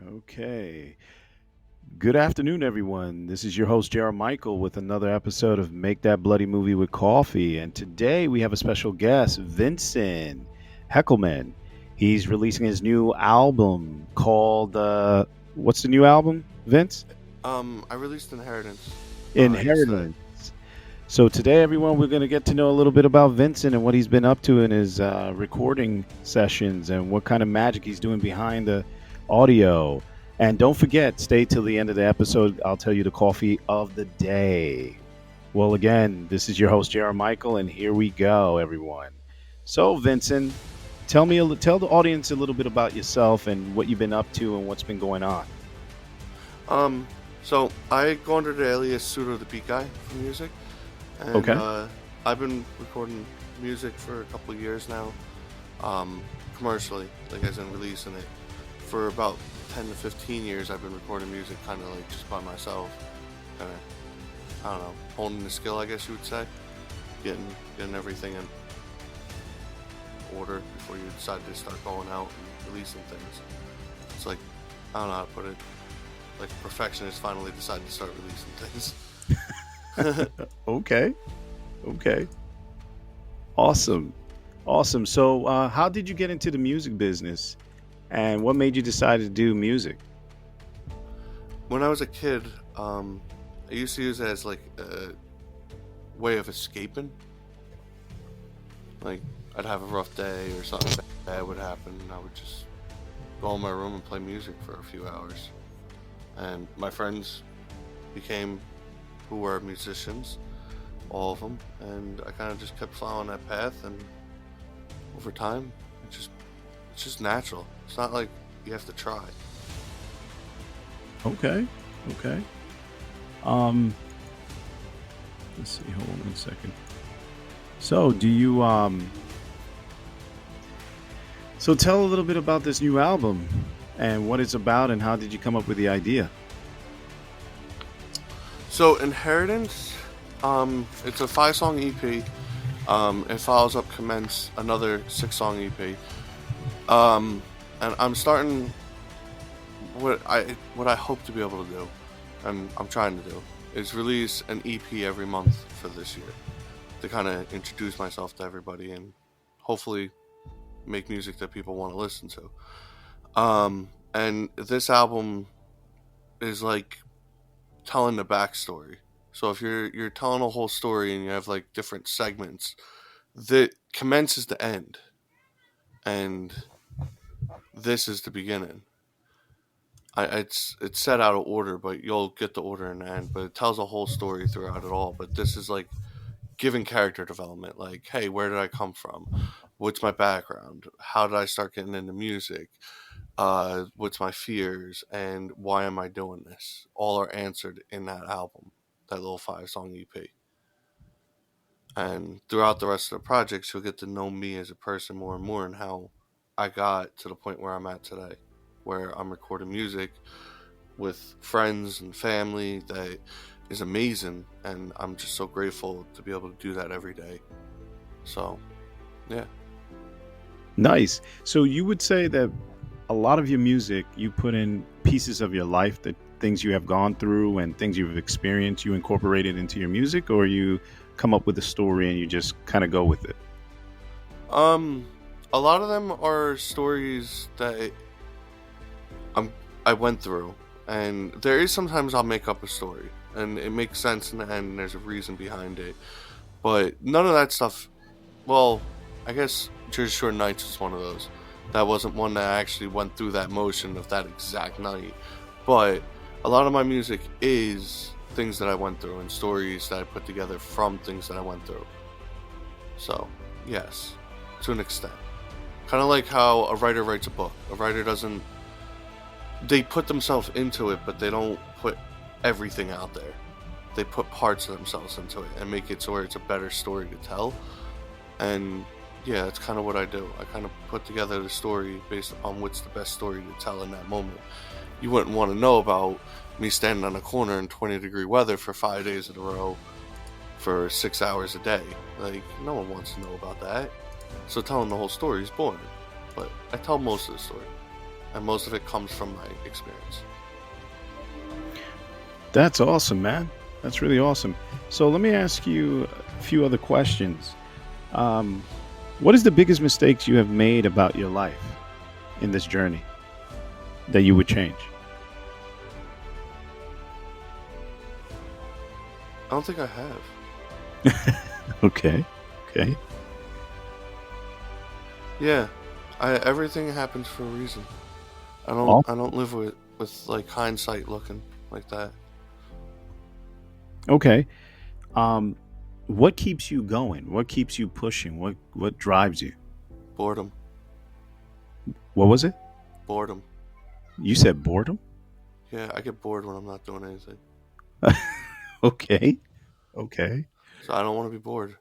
Okay. Good afternoon, everyone. This is your host, JRMICHAEL, with another episode of Make That Bloody Movie with Coffee. And today we have a special guest, VINCENT Hecklman. He's releasing his new album called, what's the new album, Vince? I released Inheritance yesterday. Inheritance. So today, everyone, we're going to get to know a little bit about Vincent and what he's been up to in his recording sessions and what kind of magic he's doing behind the audio. And don't forget, stay till the end of the episode. I'll tell you the coffee of the day. Well, again, this is your host, JRMICHAEL, and here we go, everyone. So, Vincent, tell the audience a little bit about yourself and what you've been up to and what's been going on. So I go under the alias Pseudo the Beat Guy for music, and Okay. I've been recording music for a couple of years now, commercially, like as in releasing it. For about 10 to 15 years, I've been recording music kind of like just by myself, kind of, I don't know, honing the skill, I guess you would say, getting everything in order before you decide to start going out and releasing things. It's like, I don't know how to put it. Like a perfectionist finally decided to start releasing things. Okay. Awesome. So, how did you get into the music business, and what made you decide to do music? When I was a kid, I used to use it as like a way of escaping. Like I'd have a rough day or something bad would happen, and I would just go in my room and play music for a few hours. And my friends became who were musicians, all of them, and I kind of just kept following that path, and over time it's just natural. It's not like you have to try. Okay. Um, let's see. Hold on 1 second. So, do you So tell a little bit about this new album and what it's about, and how did you come up with the idea? So Inheritance, it's a 5-song EP. It follows up Commence, another 6-song EP. And I'm starting what I hope to be able to do, and I'm trying to do, is release an EP every month for this year to kind of introduce myself to everybody and hopefully make music that people want to listen to. And this album is like telling the backstory. So if you're telling a whole story and you have like different segments, that commences the end, and this is the beginning. It's set out of order, but you'll get the order in the end. But it tells a whole story throughout it all. But this is like giving character development. Like, hey, where did I come from? What's my background? How did I start getting into music? What's my fears? And why am I doing this? All are answered in that album, that little 5-song EP. And throughout the rest of the projects, you'll get to know me as a person more and more, and how I got to the point where I'm at today, where I'm recording music with friends and family that is amazing, and I'm just so grateful to be able to do that every day. So, yeah. Nice. So you would say that a lot of your music, you put in pieces of your life, that things you have gone through and things you've experienced, you incorporate it into your music, or you come up with a story and you just kind of go with it? A lot of them are stories that I went through, and there is sometimes I'll make up a story and it makes sense in the end and there's a reason behind it. But none of that stuff, well, I guess Jersey Shore Nights was one of those. That wasn't one that I actually went through that motion of that exact night. But a lot of my music is things that I went through and stories that I put together from things that I went through. So, yes, to an extent. Kind of like how a writer writes a book. A writer doesn't... They put themselves into it, but they don't put everything out there. They put parts of themselves into it and make it so where it's a better story to tell. And yeah, that's kind of what I do. I kind of put together the story based upon what's the best story to tell in that moment. You wouldn't want to know about me standing on a corner in 20-degree weather for 5 days in a row for 6 hours a day. Like, no one wants to know about that. So telling the whole story is boring. But I tell most of the story. and most of it comes from my experience. That's awesome, man. That's really awesome. So let me ask you a few other questions. Um, what is the biggest mistakes you have made about your life in this journey that you would change? I don't think I have. Okay. Okay. Yeah, everything happens for a reason. All I don't live with like hindsight looking like that. okay. Um, what keeps you going? What keeps you pushing? What drives you? Boredom. What was it? Boredom. You said boredom? Yeah, I get bored when I'm not doing anything. Okay. Okay. So I don't want to be bored.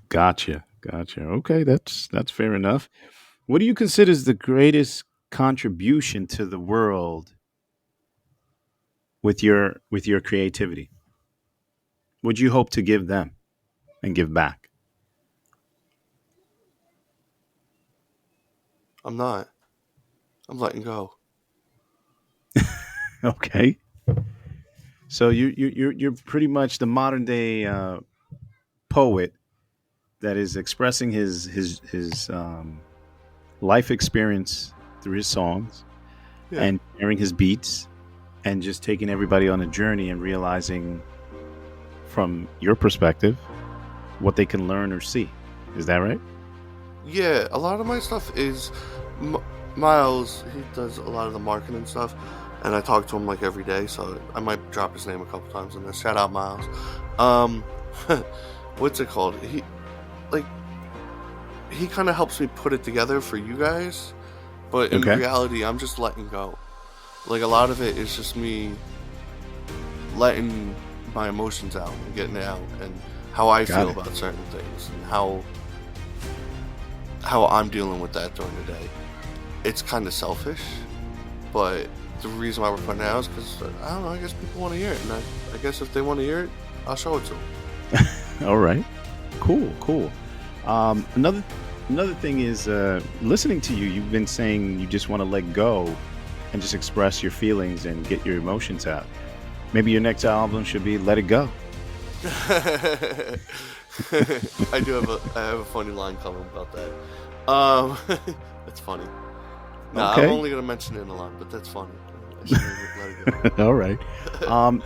Gotcha. Gotcha. Okay, that's fair enough. What do you consider is the greatest contribution to the world with your creativity? Would you hope to give them and give back? I'm not. I'm letting go. Okay. So you're pretty much the modern day poet that is expressing his life experience through his songs Yeah. and sharing his beats and just taking everybody on a journey and realizing from your perspective what they can learn or see. Is that right? Yeah, a lot of my stuff is Miles. He does a lot of the marketing stuff, and I talk to him like every day. So I might drop his name a couple times in there. Shout out Miles. Um, what's it called? Like he kind of helps me put it together for you guys, but in Okay. reality, I'm just letting go. Like a lot of it is just me letting my emotions out and getting it out, and how I Got feel it. about certain things, and how I'm dealing with that during the day. It's kind of selfish, but the reason why we're putting it out is because, I don't know, I guess people want to hear it. And I guess if they want to hear it, I'll show it to them. All right. Cool. Cool. Another thing is listening to you. You've been saying you just want to let go and just express your feelings and get your emotions out. Maybe your next album should be "Let It Go." I have a funny line coming about that. That's funny. Nah, Okay. I'm only going to mention it in a line, but that's funny. I should let it go. All right.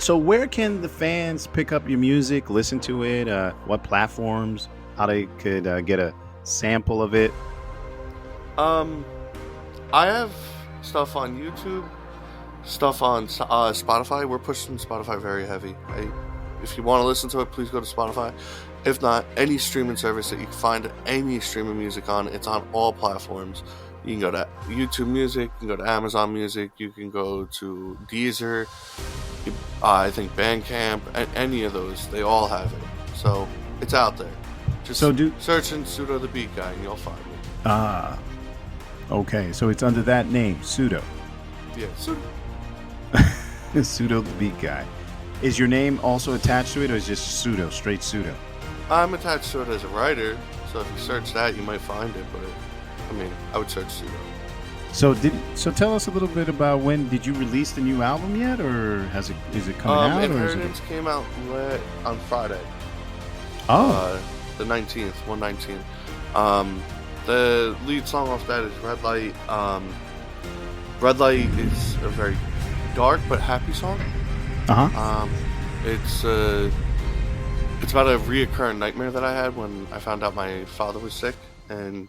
So where can the fans pick up your music, listen to it? What platforms? How they could get a sample of it? I have stuff on YouTube, stuff on Spotify. We're pushing Spotify very heavy. If you want to listen to it, please go to Spotify. If not, any streaming service that you can find any streaming music on, it's on all platforms. You can go to YouTube Music, you can go to Amazon Music, you can go to Deezer, I think Bandcamp, any of those, they all have it. So it's out there. Just search in Pseudo the Beat Guy and you'll find me. Ah, okay. So it's under that name, Pseudo. Yeah, Pseudo. Pseudo the Beat Guy. Is your name also attached to it, or is it just Pseudo, straight Pseudo? I'm attached to it as a writer, so if you search that, you might find it. But I mean, I would search Pseudo. So tell us a little bit about when did you release the new album yet, or is it coming out? Inheritance came out on Friday. Oh, the 19th, 119. The lead song off that is Red Light. Red Light is a very dark but happy song. It's about a reoccurring nightmare that I had when I found out my father was sick, and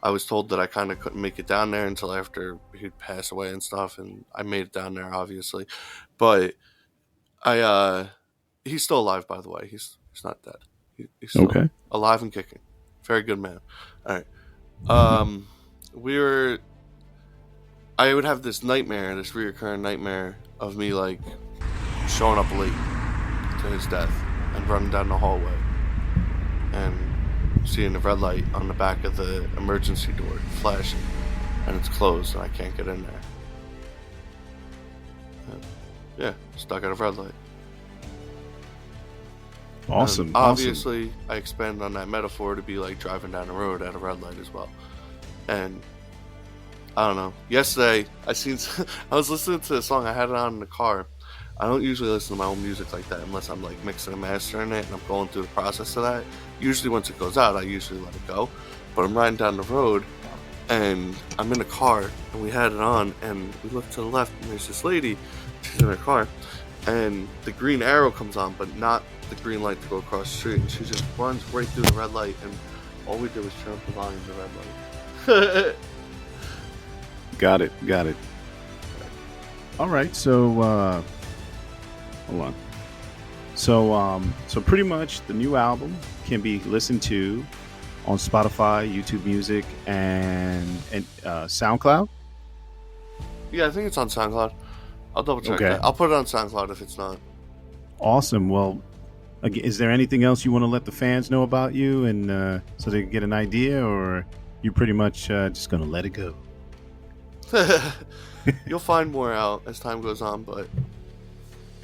I was told that I kind of couldn't make it down there until after he'd pass away and stuff, and I made it down there, obviously. But he's still alive, by the way. He's not dead. He's still alive and kicking. Very good man. All right. I would have this nightmare, this reoccurring nightmare of me like showing up late to his death and running down the hallway and seeing the red light on the back of the emergency door flashing, and it's closed and I can't get in there. Yeah, stuck at a red light. Awesome. And obviously, I expand on that metaphor to be like driving down the road at a red light as well. And I don't know. Yesterday, I was listening to a song. I had it on in the car. I don't usually listen to my own music like that unless I'm like mixing and mastering it and I'm going through the process of that. Usually, once it goes out, I usually let it go. But I'm riding down the road and I'm in a car and we had it on and we look to the left and there's this lady. She's in her car and the green arrow comes on, but not the green light to go across the street. And she just runs right through the red light and all we did was turn up the volume of the red light. Got it. All right, so hold on. So pretty much the new album can be listened to on Spotify, YouTube Music, and SoundCloud. Yeah, I think it's on SoundCloud. I'll double check that. I'll put it on SoundCloud if it's not. Awesome. Well, is there anything else you want to let the fans know about you, and so they can get an idea, or you pretty much just gonna let it go? You'll find more out as time goes on, but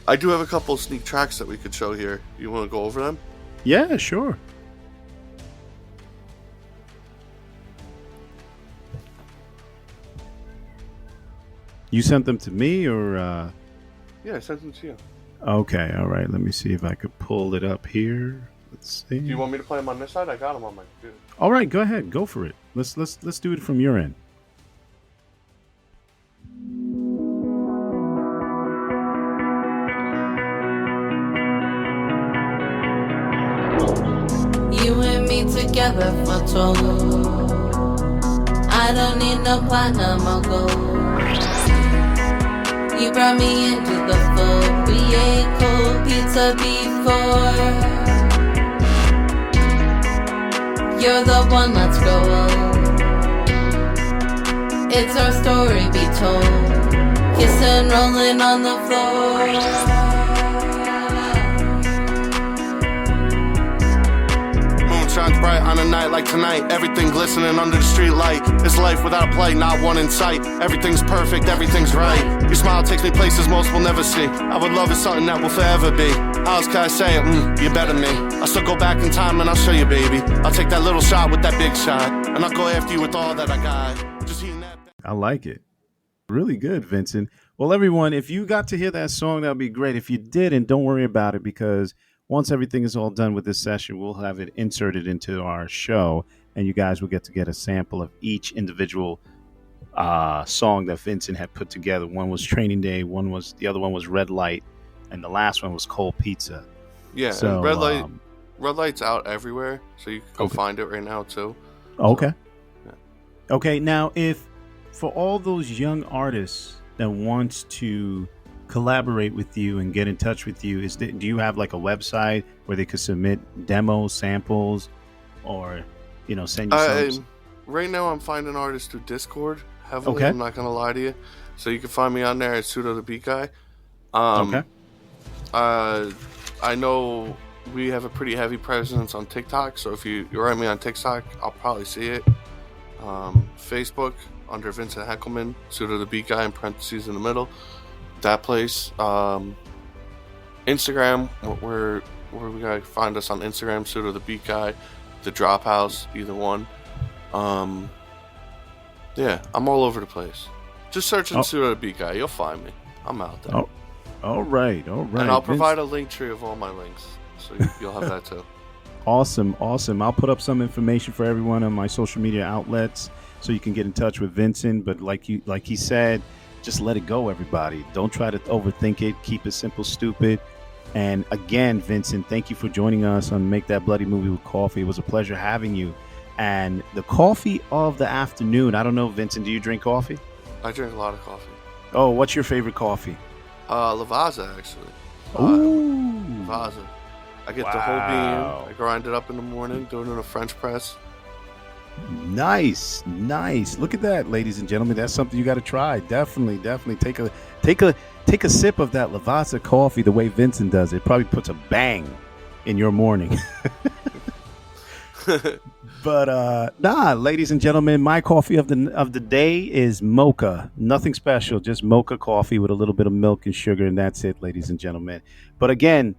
I do have a couple of sneak tracks that we could show here. You want to go over them? Yeah, sure. You sent them to me, or? Yeah, I sent them to you. Okay, all right. Let me see if I could pull it up here. Let's see. Do you want me to play them on this side? I got them on my computer. All right, go ahead. Go for it. Let's do it from your end. You and me together for total. I don't need no platinum or gold. You brought me into the fold. We ate cold pizza before. You're the one, let's grow old. It's our story be told. Kissing, rolling on the floor. Shines bright on a night like tonight. Everything glistening under the street light. It's life without a play, not one in sight. Everything's perfect, everything's right. Your smile takes me places most will never see. I would love is something that will forever be. How else can I say it? You better me. I'll still go back in time and I'll show you, baby. I'll take that little shot with that big shot. And I'll go after you with all that I got. Just eating that. I like it. Really good, Vincent. Well, everyone, if you got to hear that song, that would be great. If you didn't, don't worry about it, because once everything is all done with this session, we'll have it inserted into our show, and you guys will get to get a sample of each individual song that Vincent had put together. One was Training Day, the other one was Red Light, and the last one was Cold Pizza. Yeah, so, and Red Light's out everywhere, so you can go find it right now too. Okay. So, yeah. Okay, now if for all those young artists that wants to collaborate with you and get in touch with you, do you have like a website where they could submit demos, samples, or send you some? Right now I'm finding artists through Discord heavily. Okay. I'm not gonna lie to you, so you can find me on there at Pseudo the Beat Guy. Okay. I know we have a pretty heavy presence on TikTok, so if you write me on TikTok, I'll probably see it. Facebook under VINCENT Hecklman, Pseudo the Beat Guy in parentheses in the middle. That place. Instagram, where we gotta find us on Instagram, Pseudo the Beat Guy, the Drop House, either one. Yeah, I'm all over the place. Just search Pseudo the Beat Guy, you'll find me. I'm out there. Oh, all right. And I'll provide a link tree of all my links, so you'll have that too. Awesome. I'll put up some information for everyone on my social media outlets so you can get in touch with Vincent. But like he said, just let it go, everybody. Don't try to overthink it. Keep it simple, stupid. And again, Vincent, thank you for joining us on Make That Bloody Movie with Coffee. It was a pleasure having you. And the coffee of the afternoon, I don't know, Vincent, do you drink coffee? I drink a lot of coffee. Oh, what's your favorite coffee? Lavazza, actually. Ooh. Lavazza. I get the whole bean. I grind it up in the morning, do it in a French press. Nice. Look at that, ladies and gentlemen. That's something you got to try. Definitely take a sip of that Lavazza coffee the way Vincent does. It probably puts a bang in your morning. But ladies and gentlemen, my coffee of the day is mocha. Nothing special, just mocha coffee with a little bit of milk and sugar, and that's it, ladies and gentlemen. But again,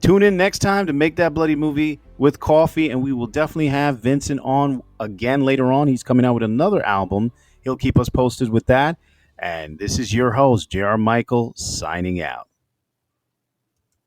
tune in next time to Make That Bloody Movie with Coffee, and we will definitely have Vincent on again later on. He's coming out with another album. he'll keep us posted with that. And this is your host, JR Michael, signing out.